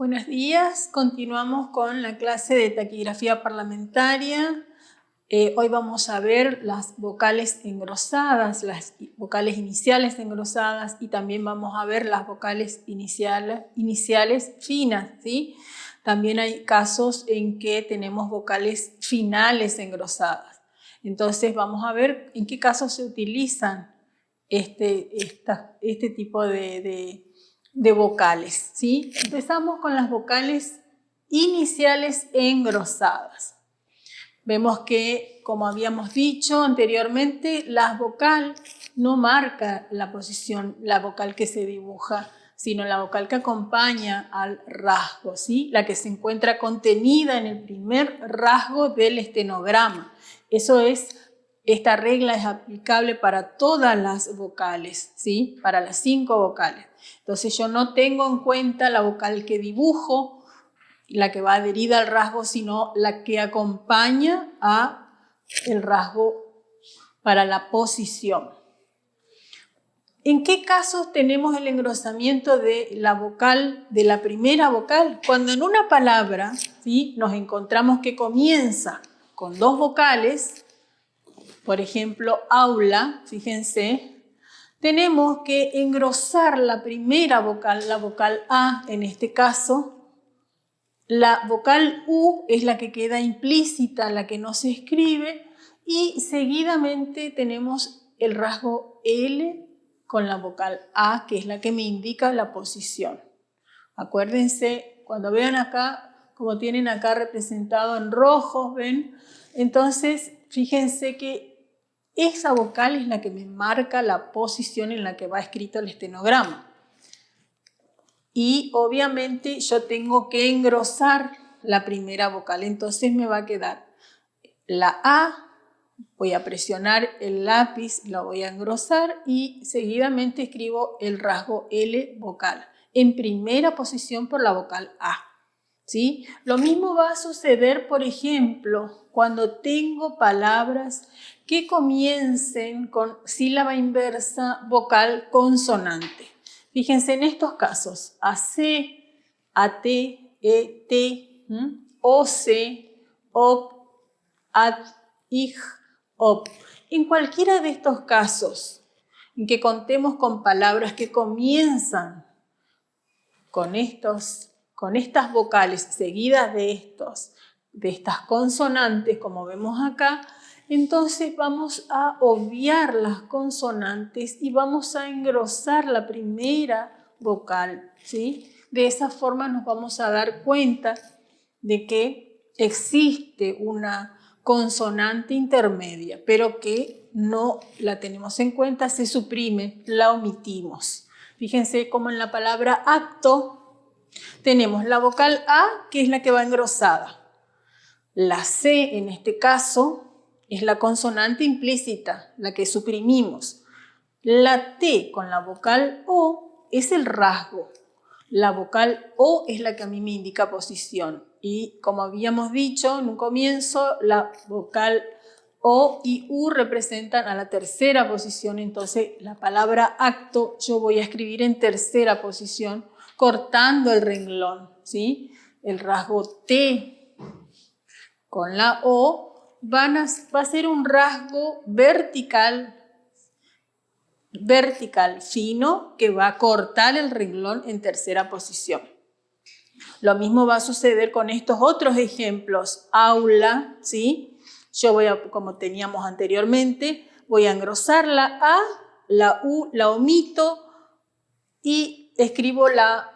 Buenos días, continuamos con la clase de taquigrafía parlamentaria. Hoy vamos a ver las vocales engrosadas, las vocales iniciales engrosadas y también vamos a ver las vocales iniciales finas, ¿sí? También hay casos en que tenemos vocales finales engrosadas. Entonces vamos a ver en qué casos se utilizan este tipo de vocales, ¿sí? Empezamos con las vocales iniciales engrosadas. Vemos que, como habíamos dicho anteriormente, la vocal no marca la posición, la vocal que se dibuja, sino la vocal que acompaña al rasgo, ¿sí? La que se encuentra contenida en el primer rasgo del estenograma. Esta regla es aplicable para todas las vocales, ¿sí? Para las 5 vocales. Entonces yo no tengo en cuenta la vocal que dibujo, la que va adherida al rasgo, sino la que acompaña al rasgo para la posición. ¿En qué casos tenemos el engrosamiento de la vocal, de la primera vocal? Cuando en una palabra, ¿sí?, nos encontramos que comienza con 2 vocales, por ejemplo, aula, fíjense, tenemos que engrosar la primera vocal, la vocal A en este caso. La vocal U es la que queda implícita, la que no se escribe, y seguidamente tenemos el rasgo L con la vocal A, que es la que me indica la posición. Acuérdense, cuando vean acá, como tienen acá representado en rojo, ¿ven? Entonces, fíjense que esa vocal es la que me marca la posición en la que va escrito el estenograma. Y obviamente yo tengo que engrosar la primera vocal, entonces me va a quedar la A, voy a presionar el lápiz, lo voy a engrosar y seguidamente escribo el rasgo L vocal, en primera posición por la vocal A, ¿sí? Lo mismo va a suceder, por ejemplo, cuando tengo palabras que comiencen con sílaba inversa vocal consonante. Fíjense en estos casos, AC, AT, ET, OC, OP, AT, IJ, OP. En cualquiera de estos casos en que contemos con palabras que comienzan con estas vocales seguidas de estas consonantes, como vemos acá, entonces vamos a obviar las consonantes y vamos a engrosar la primera vocal, ¿sí? De esa forma nos vamos a dar cuenta de que existe una consonante intermedia, pero que no la tenemos en cuenta, se suprime, la omitimos. Fíjense cómo en la palabra acto tenemos la vocal A, que es la que va engrosada. La C, en este caso, es la consonante implícita, la que suprimimos. La T con la vocal O es el rasgo. La vocal O es la que a mí me indica posición. Y como habíamos dicho en un comienzo, la vocal O y U representan a la tercera posición, entonces la palabra acto yo voy a escribir en tercera posición, cortando el renglón, ¿sí? El rasgo T con la O va a ser un rasgo vertical fino que va a cortar el renglón en tercera posición. Lo mismo va a suceder con estos otros ejemplos. Aula, ¿sí? Yo voy a, como teníamos anteriormente, voy a engrosar la A, la U la omito y escribo la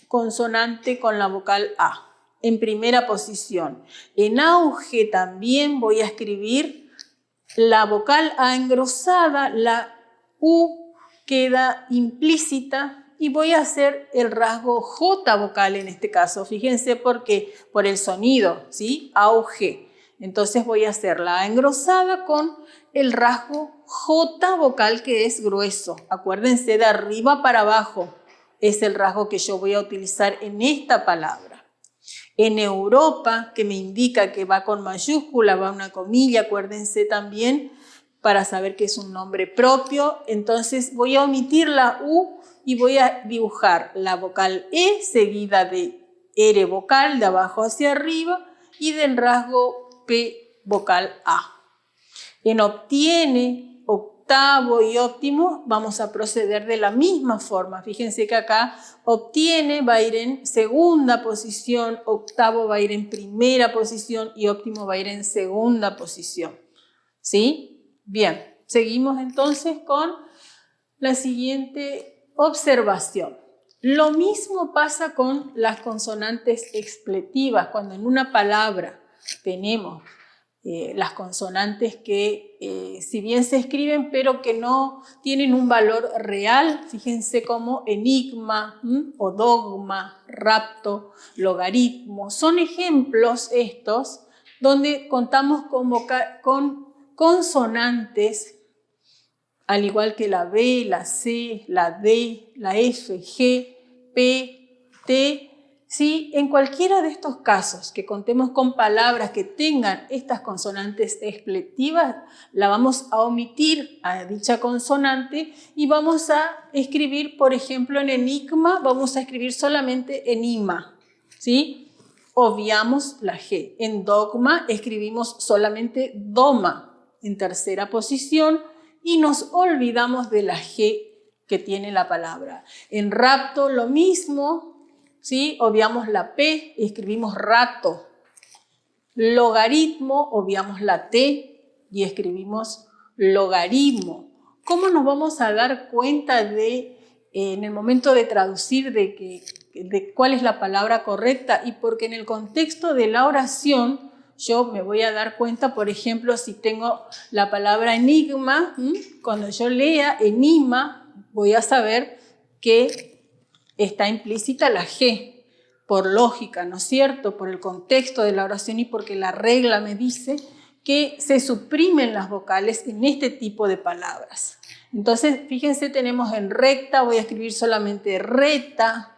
consonante con la vocal A en primera posición. En auge también voy a escribir la vocal A engrosada, la U queda implícita y voy a hacer el rasgo J vocal en este caso. Fíjense por qué, por el sonido, ¿sí? Auge. Entonces voy a hacer la A engrosada con el rasgo J vocal, que es grueso. Acuérdense, de arriba para abajo es el rasgo que yo voy a utilizar en esta palabra. En Europa, que me indica que va con mayúscula, va una comilla, acuérdense también, para saber que es un nombre propio. Entonces voy a omitir la U y voy a dibujar la vocal E seguida de R vocal de abajo hacia arriba y del rasgo P vocal A. En obtiene, octavo y óptimo vamos a proceder de la misma forma. Fíjense que acá obtiene va a ir en segunda posición, octavo va a ir en primera posición y óptimo va a ir en segunda posición. ¿Sí? Bien, seguimos entonces con la siguiente observación. Lo mismo pasa con las consonantes expletivas. Cuando en una palabra tenemos las consonantes que si bien se escriben pero que no tienen un valor real, fíjense como enigma o dogma, rapto, logaritmo, son ejemplos estos donde contamos con consonantes al igual que la B, la C, la D, la F, G, P, T, ¿sí? En cualquiera de estos casos que contemos con palabras que tengan estas consonantes expletivas, la vamos a omitir a dicha consonante y vamos a escribir, por ejemplo, en enigma, vamos a escribir solamente enima, ¿sí? Obviamos la G. En dogma escribimos solamente doma en tercera posición y nos olvidamos de la G que tiene la palabra. En rapto lo mismo, ¿sí? Obviamos la P y escribimos rato. Logaritmo, obviamos la T y escribimos logaritmo. ¿Cómo nos vamos a dar cuenta en el momento de traducir de cuál es la palabra correcta? Y porque en el contexto de la oración yo me voy a dar cuenta, por ejemplo, si tengo la palabra enigma, cuando yo lea enigma, voy a saber que está implícita la G, por lógica, ¿no es cierto? Por el contexto de la oración y porque la regla me dice que se suprimen las vocales en este tipo de palabras. Entonces, fíjense, tenemos en recta, voy a escribir solamente reta.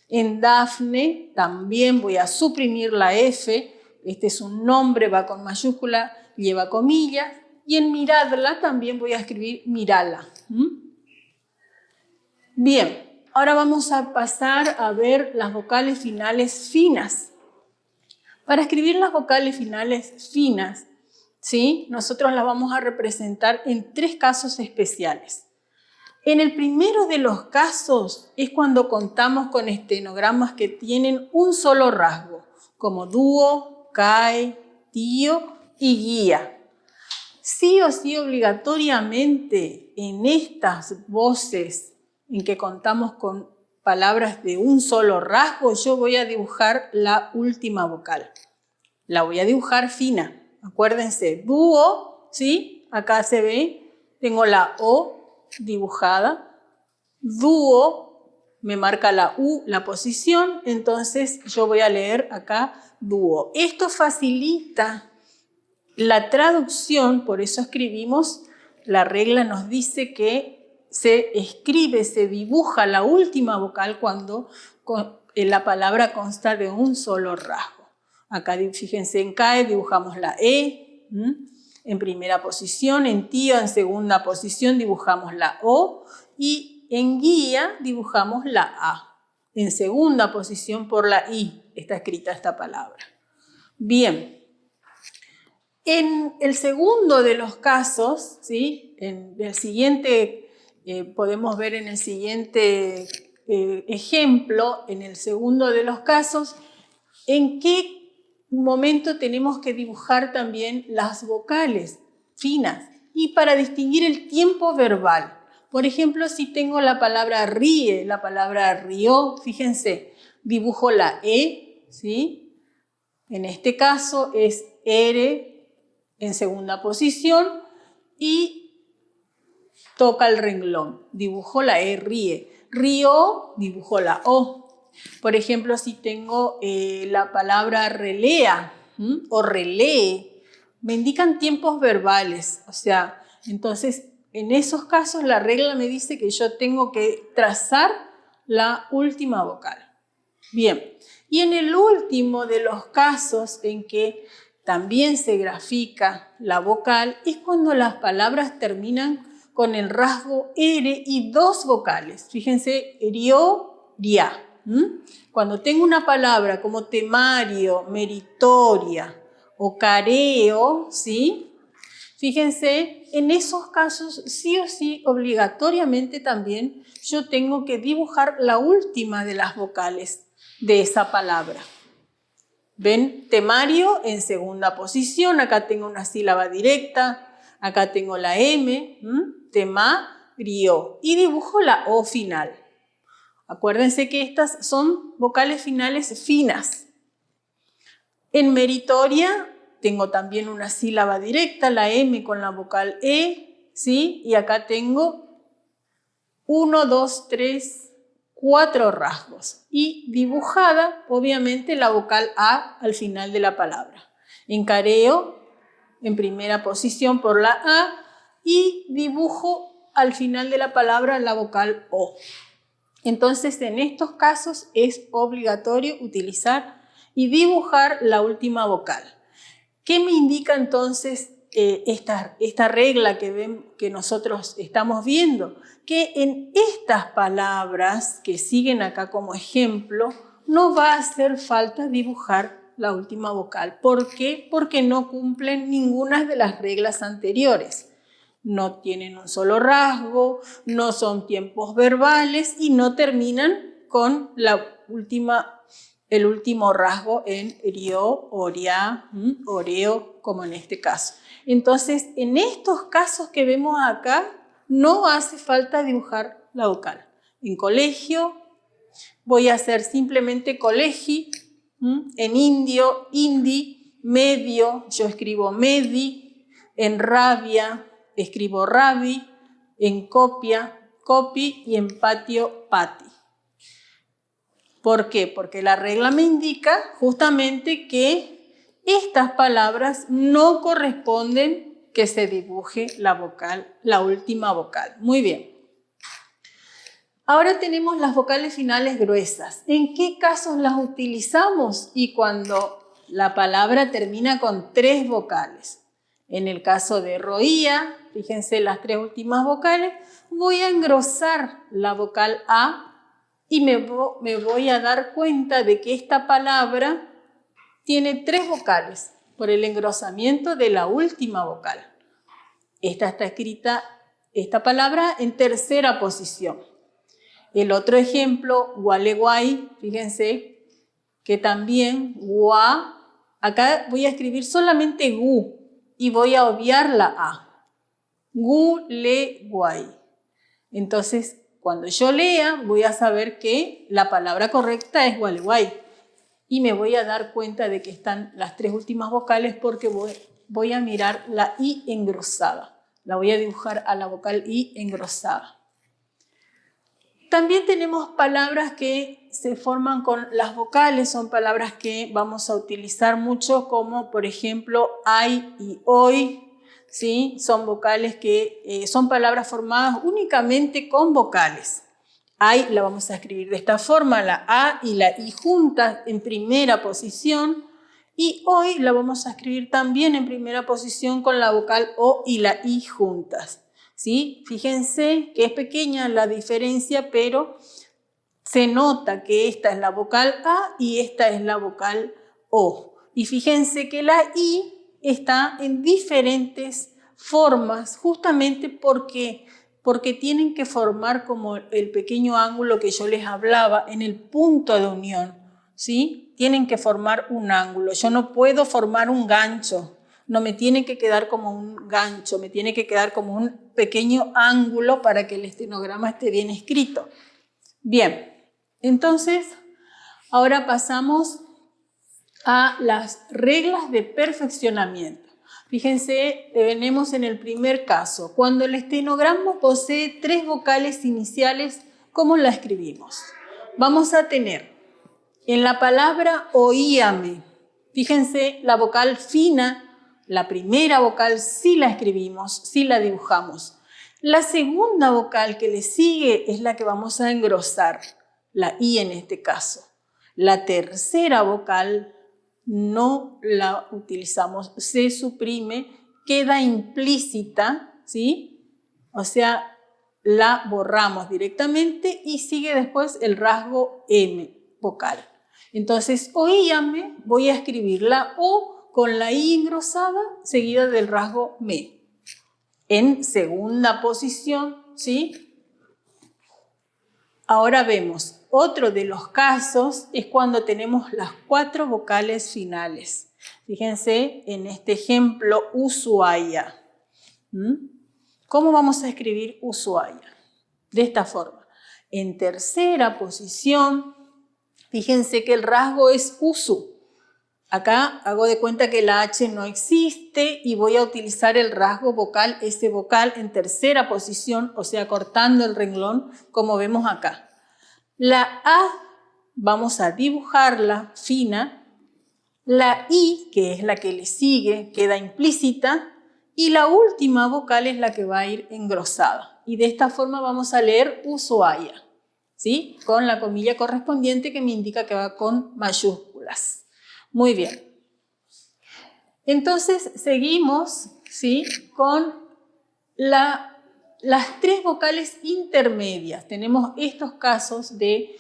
En Dafne también voy a suprimir la F. Este es un nombre, va con mayúscula, lleva comillas. Y en miradla también voy a escribir mirala. Bien, ahora vamos a pasar a ver las vocales finales finas. Para escribir las vocales finales finas, ¿sí? Nosotros las vamos a representar en 3 casos especiales. En el primero de los casos es cuando contamos con estenogramas que tienen un solo rasgo, como dúo, cae, tío y guía. Sí o sí, obligatoriamente, en estas voces en que contamos con palabras de un solo rasgo, yo voy a dibujar la última vocal. La voy a dibujar fina. Acuérdense, dúo, ¿sí? Acá se ve, tengo la O dibujada. Dúo, me marca la U, la posición, entonces yo voy a leer acá dúo. Esto facilita la traducción, por eso escribimos, la regla nos dice que se escribe, se dibuja la última vocal cuando la palabra consta de un solo rasgo. Acá fíjense, en CAE dibujamos la E, en primera posición, en tío en segunda posición dibujamos la O y en guía dibujamos la A. En segunda posición por la I está escrita esta palabra. Bien. En el segundo de los casos, ¿sí? En el siguiente, podemos ver en el siguiente ejemplo, en el segundo de los casos, en qué momento tenemos que dibujar también las vocales finas y para distinguir el tiempo verbal. Por ejemplo, si tengo la palabra ríe, la palabra rió, fíjense, dibujo la E, ¿sí? En este caso es R en segunda posición y toca el renglón. Dibujo la E, ríe. Rió, dibujo la O. Por ejemplo, si tengo la palabra relea o relee, me indican tiempos verbales. O sea, entonces, en esos casos la regla me dice que yo tengo que trazar la última vocal. Bien, y en el último de los casos en que también se grafica la vocal es cuando las palabras terminan con el rasgo R y 2 vocales. Fíjense, rió, ria. Cuando tengo una palabra como temario, meritoria o careo, ¿sí? Fíjense, en esos casos sí o sí, obligatoriamente también, yo tengo que dibujar la última de las vocales de esa palabra. ¿Ven? Temario en segunda posición, acá tengo una sílaba directa, acá tengo la M, temario, y dibujo la O final. Acuérdense que estas son vocales finales finas. En meritoria tengo también una sílaba directa, la M con la vocal E, ¿sí? Y acá tengo 1, 2, 3, 4 rasgos. Y dibujada, obviamente, la vocal A al final de la palabra. En careo, en primera posición por la A, y dibujo al final de la palabra la vocal O. Entonces, en estos casos es obligatorio utilizar y dibujar la última vocal. ¿Qué me indica entonces esta regla que nosotros estamos viendo? Que en estas palabras que siguen acá como ejemplo, no va a hacer falta dibujar la última vocal. ¿Por qué? Porque no cumplen ninguna de las reglas anteriores. No tienen un solo rasgo, no son tiempos verbales y no terminan con el último rasgo en rio, oria, oreo, como en este caso. Entonces, en estos casos que vemos acá, no hace falta dibujar la vocal. En colegio voy a hacer simplemente colegi, en indio, indi, medio, yo escribo medi, en rabia, escribo rabi, en copia, copi y en patio, pati. ¿Por qué? Porque la regla me indica justamente que estas palabras no corresponden que se dibuje la vocal, la última vocal. Muy bien. Ahora tenemos las vocales finales gruesas. ¿En qué casos las utilizamos? Y cuando la palabra termina con 3 vocales. En el caso de roía, fíjense las 3 últimas vocales, voy a engrosar la vocal A y me voy a dar cuenta de que esta palabra tiene 3 vocales por el engrosamiento de la última vocal. Esta está escrita, esta palabra, en tercera posición. El otro ejemplo, gualeguay, fíjense que también gua, acá voy a escribir solamente gu y voy a obviar la A. Guleguay. Entonces, cuando yo lea, voy a saber que la palabra correcta es gualeguay. Y me voy a dar cuenta de que están las 3 últimas vocales porque voy a mirar la I engrosada. La voy a dibujar a la vocal I engrosada. También tenemos palabras que se forman con las vocales, son palabras que vamos a utilizar mucho, como por ejemplo ay y hoy, ¿sí? Son vocales que son palabras formadas únicamente con vocales. Ay la vamos a escribir de esta forma, la A y la I juntas en primera posición, y hoy la vamos a escribir también en primera posición con la vocal O y la I juntas. ¿Sí? Fíjense que es pequeña la diferencia, pero se nota que esta es la vocal A y esta es la vocal O. Y fíjense que la I está en diferentes formas, justamente porque tienen que formar como el pequeño ángulo que yo les hablaba en el punto de unión, ¿sí? Tienen que formar un ángulo. Yo no puedo formar un gancho. No me tiene que quedar como un gancho, me tiene que quedar como un pequeño ángulo para que el estenograma esté bien escrito. Bien, entonces ahora pasamos a las reglas de perfeccionamiento. Fíjense, tenemos en el primer caso, cuando el estenograma posee 3 vocales iniciales, ¿cómo la escribimos? Vamos a tener en la palabra oíame, fíjense la vocal fina. La primera vocal sí la escribimos, sí la dibujamos. La segunda vocal que le sigue es la que vamos a engrosar, la I en este caso. La tercera vocal no la utilizamos, se suprime, queda implícita, ¿sí? O sea, la borramos directamente y sigue después el rasgo M vocal. Entonces, oíame, voy a escribir la O con la I engrosada seguida del rasgo ME. En segunda posición, ¿sí? Ahora vemos, otro de los casos es cuando tenemos las 4 vocales finales. Fíjense en este ejemplo, Ushuaia. ¿Cómo vamos a escribir Ushuaia? De esta forma. En tercera posición, fíjense que el rasgo es Usu. Acá hago de cuenta que la H no existe y voy a utilizar el rasgo vocal, ese vocal en tercera posición, o sea, cortando el renglón, como vemos acá. La A vamos a dibujarla fina, la I, que es la que le sigue, queda implícita, y la última vocal es la que va a ir engrosada. Y de esta forma vamos a leer Ushuaia, ¿sí? Con la comilla correspondiente que me indica que va con mayúsculas. Muy bien. Entonces seguimos, ¿sí? Con las 3 vocales intermedias. Tenemos estos casos de,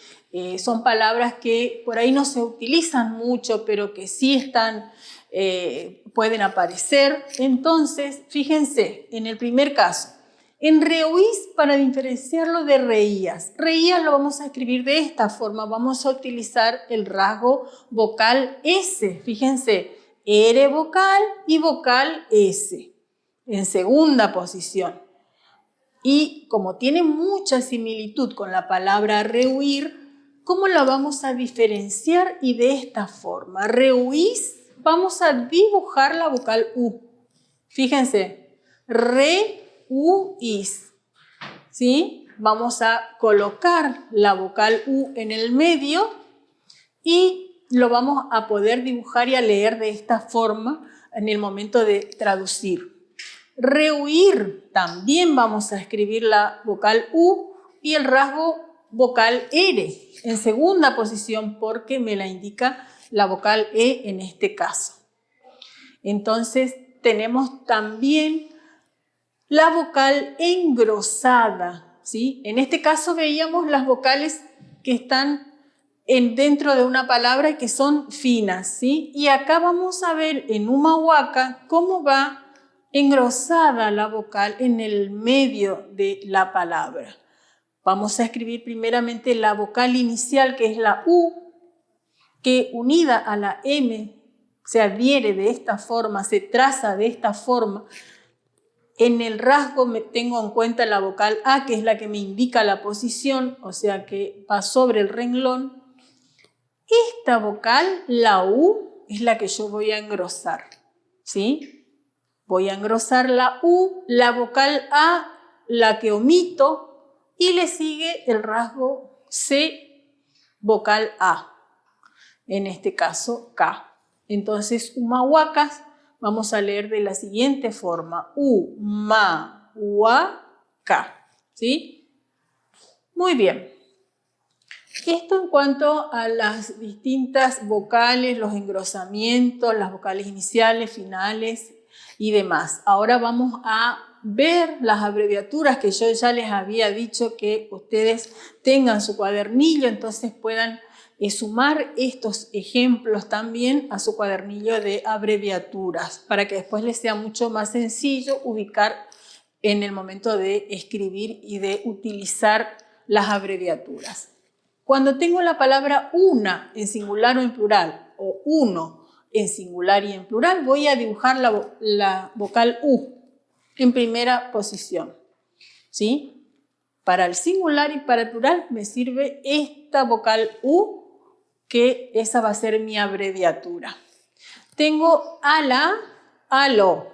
son palabras que por ahí no se utilizan mucho, pero que sí están, pueden aparecer. Entonces, fíjense, en el primer caso, en rehuís, para diferenciarlo de reías. Reías lo vamos a escribir de esta forma. Vamos a utilizar el rasgo vocal S. Fíjense, R vocal y vocal S. En segunda posición. Y como tiene mucha similitud con la palabra rehuir, ¿cómo la vamos a diferenciar? Y de esta forma. Rehuís, vamos a dibujar la vocal U. Fíjense, rehuís, ¿sí? Vamos a colocar la vocal U en el medio y lo vamos a poder dibujar y a leer de esta forma en el momento de traducir. Rehuir, también vamos a escribir la vocal U y el rasgo vocal R en segunda posición porque me la indica la vocal E en este caso. Entonces tenemos también la vocal engrosada, ¿sí? En este caso veíamos las vocales que están dentro de una palabra y que son finas, ¿sí? Y acá vamos a ver en Humahuaca cómo va engrosada la vocal en el medio de la palabra. Vamos a escribir primeramente la vocal inicial, que es la U, que unida a la M se adhiere de esta forma, se traza de esta forma. En el rasgo me tengo en cuenta la vocal A, que es la que me indica la posición, o sea que va sobre el renglón. Esta vocal, la U, es la que yo voy a engrosar, ¿sí? Voy a engrosar la U, la vocal A, la que omito, y le sigue el rasgo C, vocal A, en este caso K. Entonces, Humahuacas, vamos a leer de la siguiente forma, U-ma-hua-ca, ¿sí? Muy bien. Esto en cuanto a las distintas vocales, los engrosamientos, las vocales iniciales, finales y demás. Ahora vamos a ver las abreviaturas que yo ya les había dicho que ustedes tengan su cuadernillo, entonces puedan sumar estos ejemplos también a su cuadernillo de abreviaturas para que después les sea mucho más sencillo ubicar en el momento de escribir y de utilizar las abreviaturas. Cuando tengo la palabra una en singular o en plural, o uno en singular y en plural, voy a dibujar la vocal U en primera posición, ¿sí? Para el singular y para el plural me sirve esta vocal U, que esa va a ser mi abreviatura. Tengo ala, alo,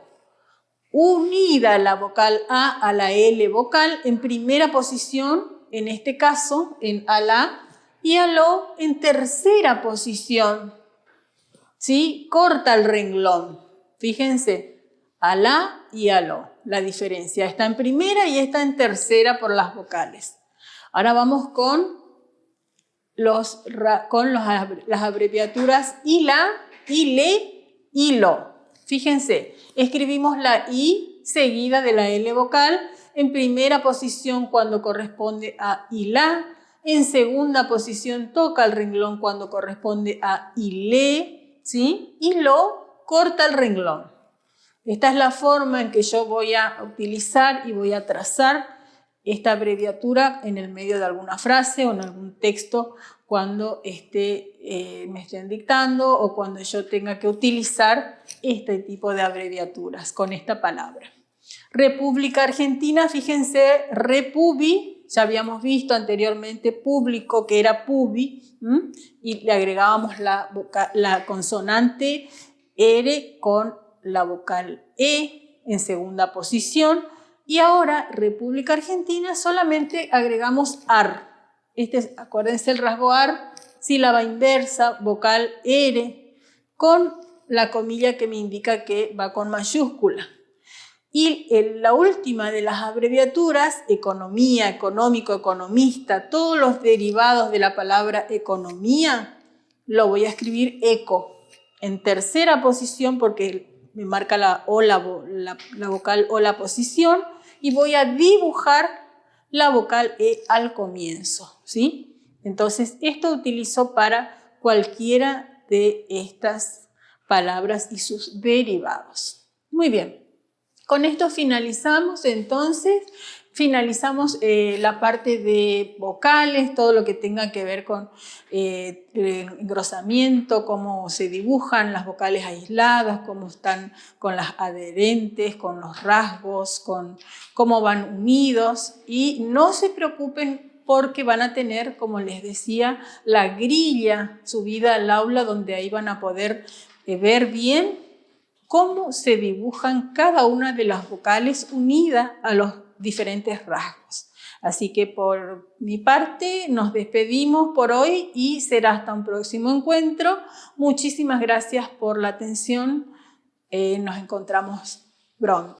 unida la vocal A la L vocal en primera posición, en este caso en ala, y aló en tercera posición, ¿sí? Corta el renglón. Fíjense, alá y aló. La diferencia está en primera y está en tercera por las vocales. Ahora vamos con las abreviaturas ILA, ILE, ILO. Fíjense, escribimos la I seguida de la L vocal en primera posición cuando corresponde a ILA, en segunda posición toca el renglón cuando corresponde a ILE, ¿sí? Y lo corta el renglón. Esta es la forma en que yo voy a utilizar y voy a trazar esta abreviatura en el medio de alguna frase o en algún texto cuando me estén dictando o cuando yo tenga que utilizar este tipo de abreviaturas con esta palabra. República Argentina, fíjense, Repubi, ya habíamos visto anteriormente público que era pubi, y le agregábamos la consonante R con la vocal E en segunda posición, y ahora República Argentina solamente agregamos AR. Acuérdense el rasgo AR, sílaba inversa, vocal R, con la comilla que me indica que va con mayúscula. Y la última de las abreviaturas, economía, económico, economista, todos los derivados de la palabra economía, lo voy a escribir eco en tercera posición porque me marca la vocal o la posición, y voy a dibujar la vocal E al comienzo, ¿sí? Entonces, esto utilizo para cualquiera de estas palabras y sus derivados. Muy bien. Con esto finalizamos entonces, la parte de vocales, todo lo que tenga que ver con engrosamiento, cómo se dibujan las vocales aisladas, cómo están con las adherentes, con los rasgos, con cómo van unidos. Y no se preocupen porque van a tener, como les decía, la grilla subida al aula donde ahí van a poder ver bien cómo se dibujan cada una de las vocales unidas a los diferentes rasgos. Así que por mi parte nos despedimos por hoy y será hasta un próximo encuentro. Muchísimas gracias por la atención. Nos encontramos pronto.